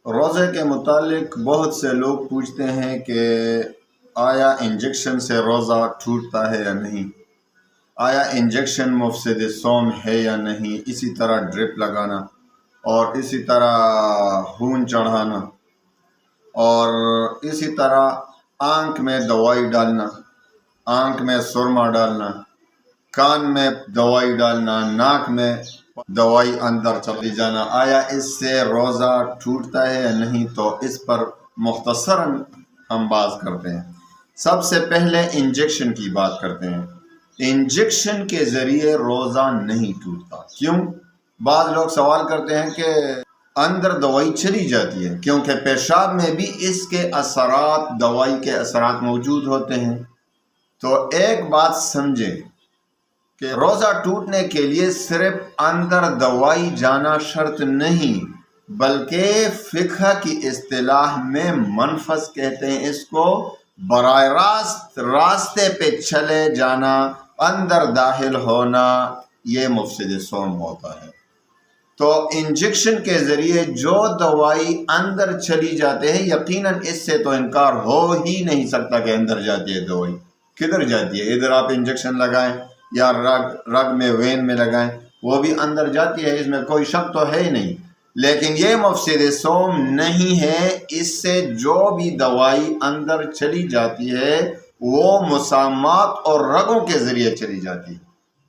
روزے کے متعلق بہت سے لوگ پوچھتے ہیں کہ آیا انجیکشن سے روزہ ٹوٹتا ہے یا نہیں، آیا انجیکشن مفسد صوم ہے یا نہیں، اسی طرح ڈرپ لگانا اور اسی طرح خون چڑھانا اور اسی طرح آنکھ میں دوائی ڈالنا، آنکھ میں سرما ڈالنا، کان میں دوائی ڈالنا، ناک میں دوائی اندر چلی جانا، آیا اس سے روزہ ٹوٹتا ہے یا نہیں؟ تو اس پر مختصراً ہم بات کرتے ہیں۔ سب سے پہلے انجیکشن کی بات کرتے ہیں۔ انجیکشن کے ذریعے روزہ نہیں ٹوٹتا۔ کیوں؟ بعض لوگ سوال کرتے ہیں کہ اندر دوائی چلی جاتی ہے، کیونکہ پیشاب میں بھی اس کے اثرات، دوائی کے اثرات موجود ہوتے ہیں۔ تو ایک بات سمجھیں کہ روزہ ٹوٹنے کے لیے صرف اندر دوائی جانا شرط نہیں، بلکہ فقہ کی اصطلاح میں منفذ کہتے ہیں اس کو، براہ راست راستے پہ چلے جانا، اندر داخل ہونا، یہ مفسد صوم ہوتا ہے۔ تو انجیکشن کے ذریعے جو دوائی اندر چلی جاتے ہیں، یقیناً اس سے تو انکار ہو ہی نہیں سکتا کہ اندر جاتی ہے دوائی۔ کدھر جاتی ہے؟ ادھر آپ انجیکشن لگائیں یا رگ میں، وین میں لگائیں، وہ بھی اندر جاتی ہے، اس میں کوئی شک تو ہے ہی نہیں۔ لیکن یہ مفسد صوم نہیں ہے۔ اس سے جو بھی دوائی اندر چلی جاتی ہے وہ مسامات اور رگوں کے ذریعے چلی جاتی ہے۔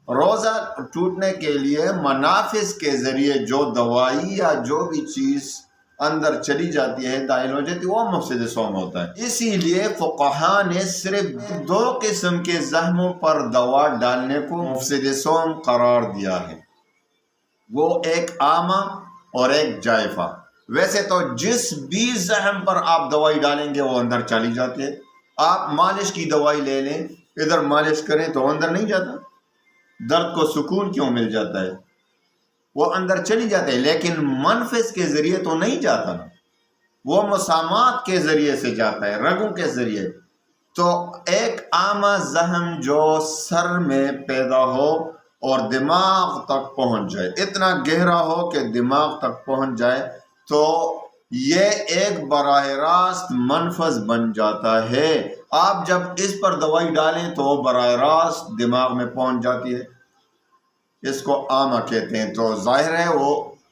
روزہ ٹوٹنے کے لیے منافذ کے ذریعے جو دوائی یا جو بھی چیز اندر چلی جاتی ہے، داخل ہو جاتی ہے، وہ مفسد صوم ہوتا ہے۔ اسی لیے فقہا نے صرف دو قسم کے زخموں پر دوا ڈالنے کو مفسد صوم قرار دیا ہے، وہ ایک عامہ اور ایک جائفہ۔ ویسے تو جس بھی زخم پر آپ دوائی ڈالیں گے وہ اندر چلی جاتی ہے۔ آپ مالش کی دوائی لے لیں، ادھر مالش کریں تو اندر نہیں جاتا، درد کو سکون کیوں مل جاتا ہے، وہ اندر چلی جاتے ہیں، لیکن منفذ کے ذریعے تو نہیں جاتا نا، وہ مسامات کے ذریعے سے جاتا ہے، رگوں کے ذریعے۔ تو ایک عامہ زخم جو سر میں پیدا ہو اور دماغ تک پہنچ جائے، اتنا گہرا ہو کہ دماغ تک پہنچ جائے، تو یہ ایک براہ راست منفذ بن جاتا ہے۔ آپ جب اس پر دوائی ڈالیں تو وہ براہ راست دماغ میں پہنچ جاتی ہے، اس کو عامہ کہتے ہیں۔ تو ظاہر ہے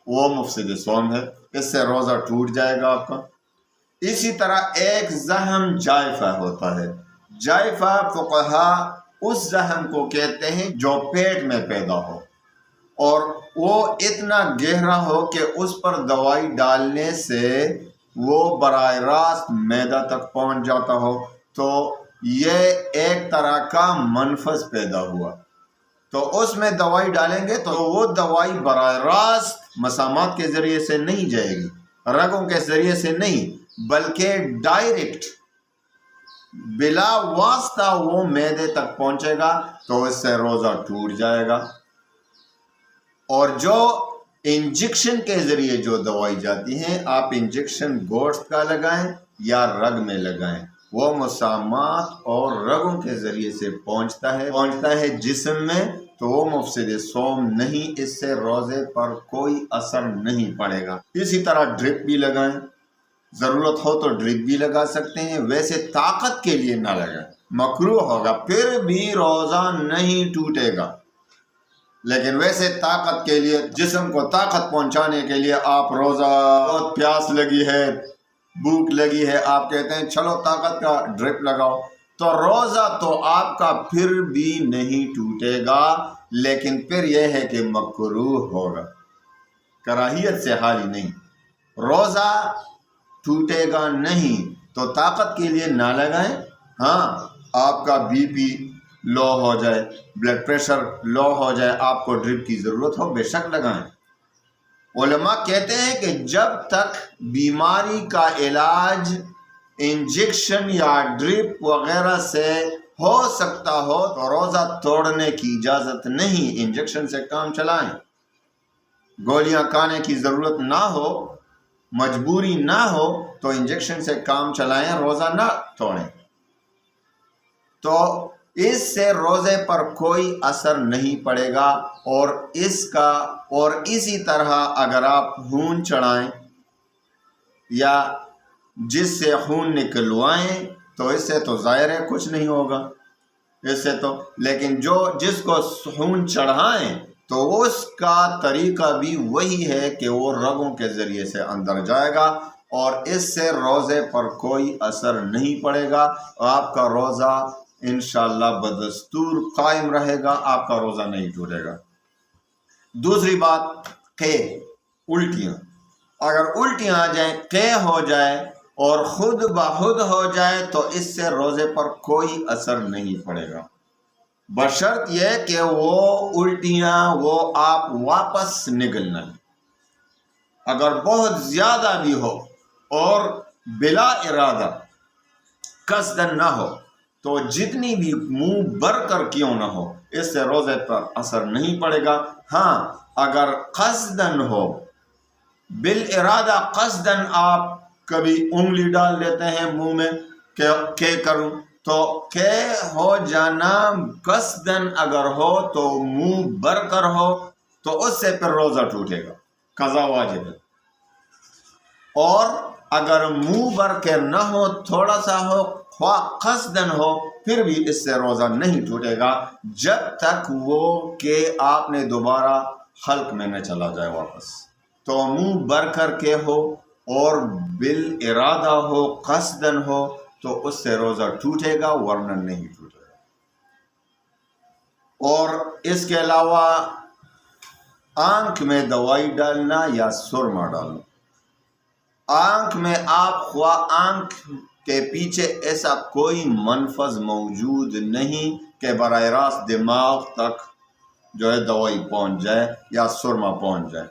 وہ مفسد صوم ہے، اس سے روزہ ٹوٹ جائے گا آپ کا۔ اسی طرح ایک زخم جائفہ ہوتا ہے۔ جائفہ فقہا اس زخم کو کہتے ہیں جو پیٹ میں پیدا ہو اور وہ اتنا گہرا ہو کہ اس پر دوائی ڈالنے سے وہ براہ راست معدہ تک پہنچ جاتا ہو، تو یہ ایک طرح کا منفذ پیدا ہوا۔ تو اس میں دوائی ڈالیں گے تو وہ دوائی براہ راست مسامات کے ذریعے سے نہیں جائے گی، رگوں کے ذریعے سے نہیں، بلکہ ڈائریکٹ بلا واسطہ وہ معدے تک پہنچے گا، تو اس سے روزہ ٹوٹ جائے گا۔ اور جو انجیکشن کے ذریعے جو دوائی جاتی ہیں، آپ انجیکشن گوشت کا لگائیں یا رگ میں لگائیں، وہ مسامات اور رگوں کے ذریعے سے پہنچتا ہے جسم میں، تو وہ مفسد صوم نہیں، اس سے روزے پر کوئی اثر نہیں پڑے گا۔ اسی طرح ڈرپ بھی لگائیں، ضرورت ہو تو ڈرپ بھی لگا سکتے ہیں، ویسے طاقت کے لیے نہ لگائیں، مکروہ ہوگا، پھر بھی روزہ نہیں ٹوٹے گا۔ لیکن ویسے طاقت کے لیے، جسم کو طاقت پہنچانے کے لیے آپ روزہ، بہت پیاس لگی ہے، بھوک لگی ہے، آپ کہتے ہیں چلو طاقت کا ڈرپ لگاؤ، تو روزہ تو آپ کا پھر بھی نہیں ٹوٹے گا، لیکن پھر یہ ہے کہ مکروہ ہوگا، کراہیت سے خالی نہیں، روزہ ٹوٹے گا نہیں۔ تو طاقت کے لیے نہ لگائیں۔ ہاں، آپ کا بی پی لو ہو جائے، بلڈ پریشر لو ہو جائے، آپ کو ڈرپ کی ضرورت ہو، بے شک لگائیں۔ علماء کہتے ہیں کہ جب تک بیماری کا علاج انجیکشن یا ڈرپ وغیرہ سے ہو سکتا ہو تو روزہ توڑنے کی اجازت نہیں، انجیکشن سے کام چلائیں۔ گولیاں کھانے کی ضرورت نہ ہو، مجبوری نہ ہو تو انجیکشن سے کام چلائیں، روزہ نہ توڑیں۔ تو اس سے روزے پر کوئی اثر نہیں پڑے گا، اور اسی طرح اگر آپ خون چڑھائیں، یا جس سے خون نکلوائیں تو اس سے تو ظاہر ہے کچھ نہیں ہوگا اس سے تو، لیکن جس کو خون چڑھائیں تو اس کا طریقہ بھی وہی ہے کہ وہ رگوں کے ذریعے سے اندر جائے گا، اور اس سے روزے پر کوئی اثر نہیں پڑے گا، آپ کا روزہ انشاءاللہ بدستور قائم رہے گا، آپ کا روزہ نہیں ٹوٹے گا۔ دوسری بات، قے، الٹیاں، اگر الٹیاں آ جائیں، قے ہو جائے اور خود بخود ہو جائے تو اس سے روزے پر کوئی اثر نہیں پڑے گا، بشرط یہ کہ وہ الٹیاں وہ آپ واپس نگل نہ لیں۔ اگر بہت زیادہ بھی ہو اور بلا ارادہ قصدن نہ ہو تو جتنی بھی منہ بھر کر کیوں نہ ہو اس سے روزے پر اثر نہیں پڑے گا۔ ہاں اگر قصدن ہو، بالارادہ قصدن آپ کبھی انگلی ڈال دیتے ہیں منہ میں کہ کروں، تو کہ ہو جانا قصدن اگر ہو تو منہ بھر کر ہو تو اس سے پھر روزہ ٹوٹے گا، قضا واجب ہے۔ اور اگر منہ بھر کے نہ ہو، تھوڑا سا ہو، خواہ قصدن ہو، پھر بھی اس سے روزہ نہیں ٹوٹے گا جب تک وہ کہ آپ نے دوبارہ حلق میں نہ چلا جائے واپس۔ تو منہ بھر کر کے ہو اور بالارادہ ہو، قصدن ہو، تو اس سے روزہ ٹوٹے گا، ورنہ نہیں ٹوٹے گا۔ اور اس کے علاوہ آنکھ میں دوائی ڈالنا یا سرما ڈالنا، آنکھ میں آپ خواہ آنکھ کے پیچھے ایسا کوئی منفذ موجود نہیں کہ براہ راست دماغ تک جو ہے دوائی پہنچ جائے یا سرما پہنچ جائے۔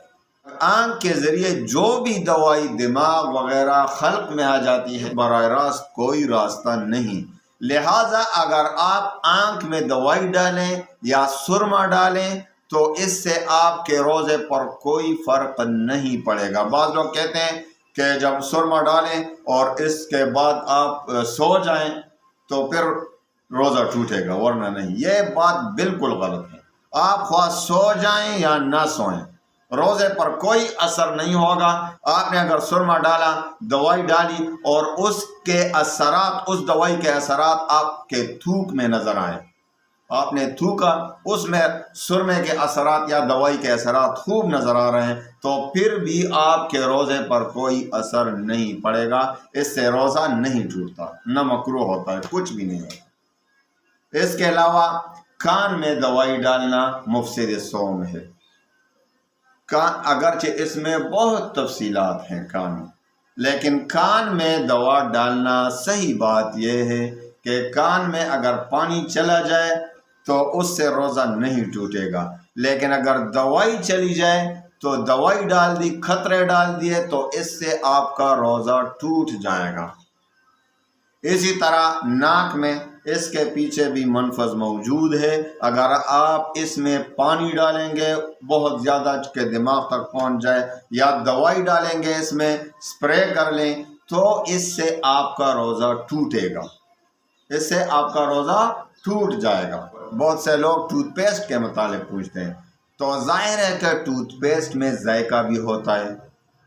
آنکھ کے ذریعے جو بھی دوائی دماغ وغیرہ خلق میں آ جاتی ہے، براہ راست کوئی راستہ نہیں، لہٰذا اگر آپ آنکھ میں دوائی ڈالیں یا سرما ڈالیں تو اس سے آپ کے روزے پر کوئی فرق نہیں پڑے گا۔ بعض لوگ کہتے ہیں کہ جب سرما ڈالیں اور اس کے بعد آپ سو جائیں تو پھر روزہ ٹوٹے گا، ورنہ نہیں، یہ بات بالکل غلط ہے۔ آپ خواہ سو جائیں یا نہ سوئیں، روزے پر کوئی اثر نہیں ہوگا۔ آپ نے اگر سرما ڈالا، دوائی ڈالی اور اس کے اثرات، اس دوائی کے اثرات آپ کے تھوک میں نظر آئے، آپ نے تھوکا، اس میں سرمے کے اثرات یا دوائی کے اثرات خوب نظر آ رہے ہیں، تو پھر بھی آپ کے روزے پر کوئی اثر نہیں پڑے گا، اس سے روزہ نہیں ٹوٹتا، نہ مکروہ ہوتا ہے، کچھ بھی نہیں ہوتا۔ اس کے علاوہ کان میں دوائی ڈالنا مفسد صوم ہے۔ اگرچہ اس میں بہت تفصیلات ہیں کان میں، لیکن کان میں دوا ڈالنا صحیح بات یہ ہے کہ کان میں اگر پانی چلا جائے تو اس سے روزہ نہیں ٹوٹے گا، لیکن اگر دوائی چلی جائے تو دوائی ڈال دی، خطرے ڈال دیے، تو اس سے آپ کا روزہ ٹوٹ جائے گا۔ اسی طرح ناک میں، اس کے پیچھے بھی منفذ موجود ہے، اگر آپ اس میں پانی ڈالیں گے بہت زیادہ کہ دماغ تک پہنچ جائے، یا دوائی ڈالیں گے اس میں، سپرے کر لیں، تو اس سے آپ کا روزہ ٹوٹے گا، اس سے آپ کا روزہ ٹوٹ جائے گا۔ بہت سے لوگ ٹوتھ پیسٹ کے متعلق پوچھتے ہیں، تو ظاہر ہے کہ ٹوتھ پیسٹ میں ذائقہ بھی ہوتا ہے،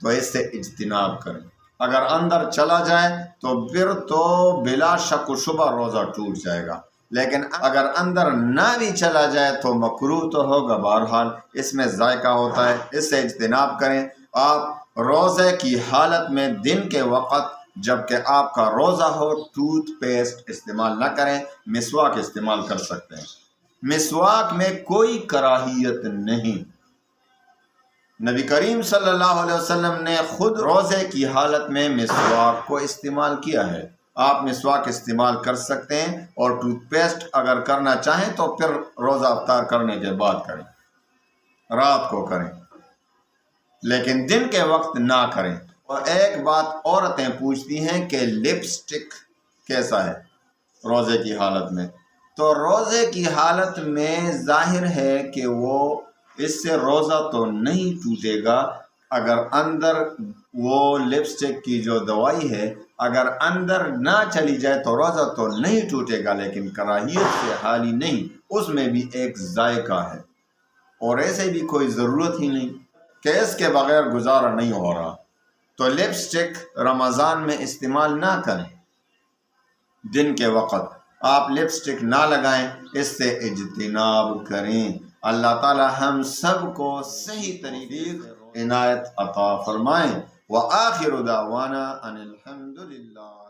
تو اس سے اجتناب کریں۔ اگر اندر چلا جائے تو پھر تو بلا شک و شبہ روزہ ٹوٹ جائے گا، لیکن اگر اندر نہ بھی چلا جائے تو مکروہ تو ہوگا، بہرحال اس میں ذائقہ ہوتا ہے، اس سے اجتناب کریں۔ آپ روزے کی حالت میں دن کے وقت جب کہ آپ کا روزہ ہو ٹوتھ پیسٹ استعمال نہ کریں، مسواک استعمال کر سکتے ہیں۔ مسواک میں کوئی کراہیت نہیں، نبی کریم صلی اللہ علیہ وسلم نے خود روزے کی حالت میں مسواک کو استعمال کیا ہے، آپ مسواک استعمال کر سکتے ہیں، اور ٹوتھ پیسٹ اگر کرنا چاہیں تو پھر روزہ افطار کرنے کے بعد کریں، رات کو کریں، لیکن دن کے وقت نہ کریں۔ اور ایک بات عورتیں پوچھتی ہیں کہ لپسٹک کیسا ہے روزے کی حالت میں، تو روزے کی حالت میں ظاہر ہے کہ وہ اس سے روزہ تو نہیں ٹوٹے گا، اگر اندر وہ لپسٹک کی جو دوائی ہے اگر اندر نہ چلی جائے تو روزہ تو نہیں ٹوٹے گا، لیکن کراہیت سے خالی نہیں، اس میں بھی ایک ذائقہ ہے، اور ایسے بھی کوئی ضرورت ہی نہیں کہ اس کے بغیر گزارا نہیں ہو رہا۔ تو لپسٹک رمضان میں استعمال نہ کریں، دن کے وقت آپ لپسٹک نہ لگائیں، اس سے اجتناب کریں۔ اللہ تعالی ہم سب کو صحیح طریقے عنایت عطا فرمائیں۔ وآخر دعوانا ان الحمد للہ۔